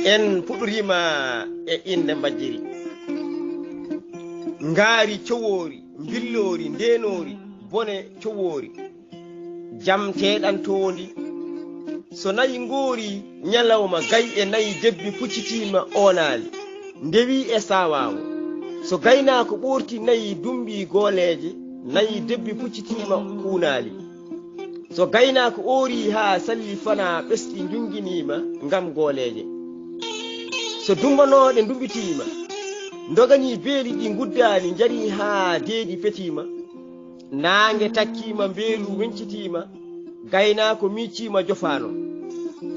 en puɗɗorima e inde Mbajjiri. Ngaari cowori, billori, ndenori, bone cowori, jam teɗantondi. So nayi ngoori nyalawma gay e nayi debbi puccitima onali, ndewi e sawawo. So gaynako ɓorti nayi dumbi goleje, nayi debbi puccitima kunali. So gaynako oori ha salli fana ɓesɗi junginima ngam goleje. So dumbanoɗe dumbitima, ndogani beeli ɗi guddani jari ha deedi fetima. Nange takkima beelu wencitima, gaynako miccima jofano.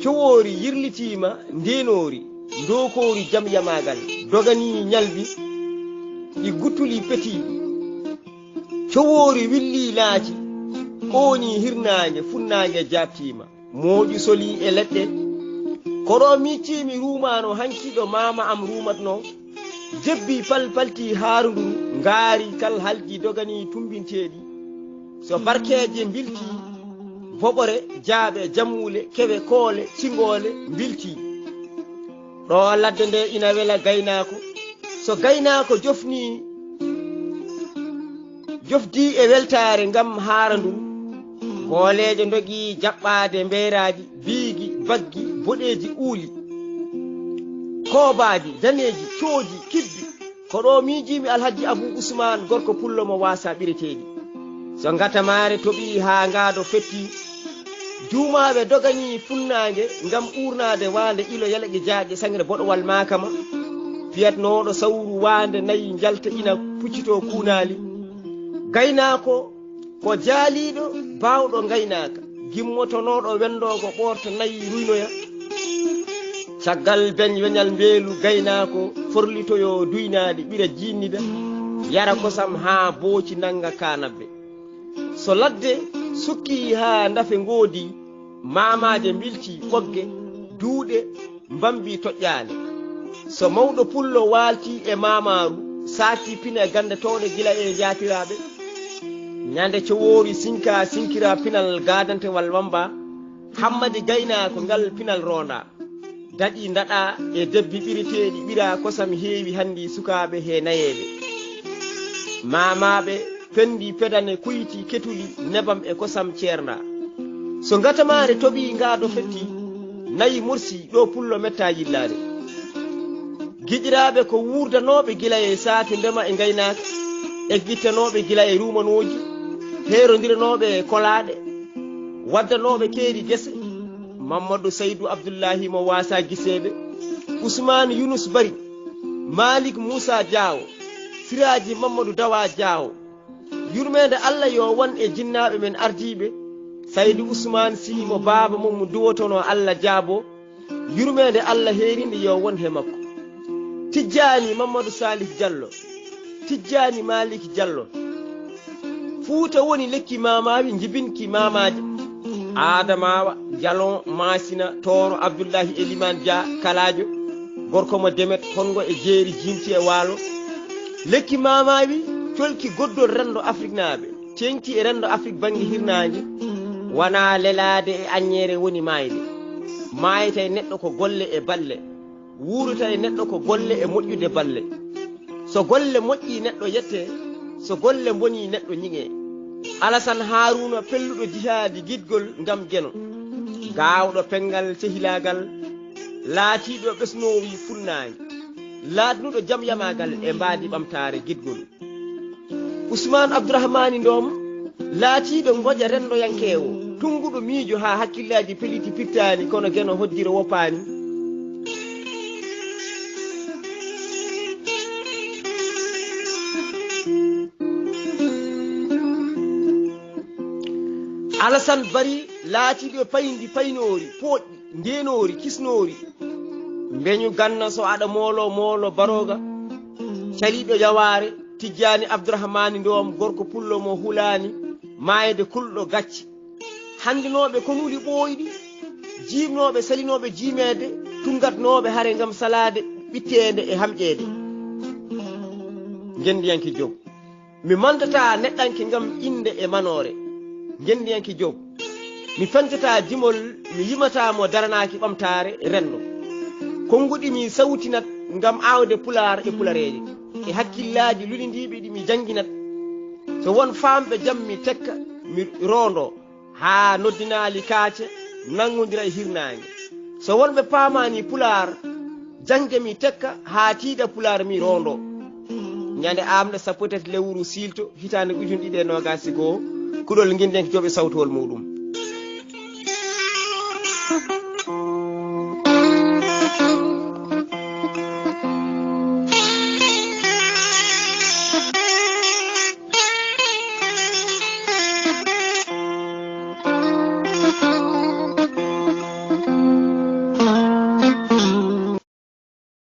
Cowori yirlitima ndenori, ndokori jam yamagal, dogani nyalbi ɗi guttuli petiɗi. Cowori willi laaci, oni hirnage funnage jabtima. Moƴu soli e leɗɗe, koɗo miccimi rumano hankiɗo mama am rumatno. Jebbi palpalti harudu, ngaari kal halji dogani tumbinteɗi. So barkeje bilti, boɓore jaaɓe jammule kewe koole cingole bilti. Ɗo ladde nde ina wela gaynako. So gaynako jofdi e weltare ngam harandu. Gooleje dogi jaɓɓade mberaji, biigi baggi boɗeji uuli, kobaji daneji cooji kibbi. Koɗo mijimi Alhaji Abou Ousmane gorko pullo mo wasa ɓireteɗi. So ngatamare toɓi ha ngado fetti, juumaɓe dogani funnage ngam urnade wande ilo yalaƴe jaaƴe sangre boɗowal makama. Fiyatnoɗo sawru wande nayi jalta ina puccito kunali. Gaynako ko jaaliɗo bawɗo gaynaka, gimmotonoɗo wendogo ɓorta nayi ruynoya. Caggal weñal mbeelu gaynako forlitoyo duynade ɓira jinnida, yara kosam ha booci nanga kanabbe. So ladde sukki ha ndafe ngoodi, mamaje bilti ɓogge duuɗe mbambi toƴƴane. So mawɗo pullo walti e mamaru, saki pina gande towɗe gila e jatiraɓe. Nyande cowori sinkira pinal gadantewal wamba, hammadi gaynako ngal pinal ronda. Daɗi ndaɗa e debbi ɓiriteɗi ɓira kosam heewi handi sukaɓe he nayeɓe. Mamaɓe pendi pedane kuyti ketuli nebam e kosam ceerna. So ngatamare toɓi ngado fetti, nayi mursi ɗo pullo metta yillade. Giƴiraɓe ko wurdanoɓe gila e saati ndema e gaynaka, e gittanoɓe gila e rumanoji, herodiranoɓe e kolaɗe, waddanoɓe keeri gese. Mamadou Saydou Abdoullahi mo wasa giseɓe, Ousmane Younous Bari, Malik Moussa Diawo, Siraji Mamadou Dawa Diawo. Yurmede Allah yo won e jinnaɓe men ardiɓe, Saydou Ousmane Sy mo baba mum mo duwotono Allah jaabo. Yurmede Allah herinde yo won he makko. Tijjani Mamadou Salih Diallo, Tijjani Malik Diallo. Fuuta woni lekki mamaɓe jibinki mamaji. Adamawa, Jalon, Masina, Toro, Abdoullahi Eliman Dia, Kalajo, gorko mo Demet, Kongo e jeeri jimti e walo. Lekki mamaɓe colki goddol rendo Afrique naɓe, tenki e rendo Afrique bangi hirnaji. Wana lelade e añere woni mayde. Mayta e neɗɗo ko golle e balle, wuruta e neɗɗo ko golle e moƴƴude balle. So golle moƴƴi neɗɗo yette, so golle boni neɗɗo ñiŋe. Alassane Haruna pelluɗo jihadi gidgol ngam geno, gawɗo pengal sehilagal, laatiɗo ɓesnowi funnange, laatnuɗo jam yamagal e mbadi ɓamtare gidgol. Ousmane Abdourahmani Ndom, laatiɗo goƴa rendoyankewo, tunguɗo miijo ha hakkillaji peliti pittani kono geno hoddira wopani. Alassane Bari laatiɗo payndi paynori poɗɗi ndenori kisnori, mbeñu ganna so aɗa moolo baroga, caliɗo yaware. Tijjani Abdourahmani Ndom gorko pullo mo hulani, mayde kulɗo gacci. Handinoɓe konuli ɓoyɗi, jimnoɓe salinoɓe jimede, tungatnoɓe hare ngam salade ɓittede e hamƴede. Gendiyanki Job, mi mandata neɗɗanke ngam inde e manore. Gendiyanki Job, mi fantata dimol mi yimatamo daranaki ɓamtare renno. konngudi mi sawtinat ngam aawde pular e pulareeje e hakkillaji lulindiɓe ɗi mi janginat so won famɓe jam mi tekka mi rondo ha noddinali kaace nangodira e hirnaange so wonɓe paamani pular jange mi tekka ha tiiɗa pular mi rondo ñande amde sappo tati lewru silto hitande ujun ɗiɗi e nogasi goo kuɗol guinden ko joɓe sawtowol muɗum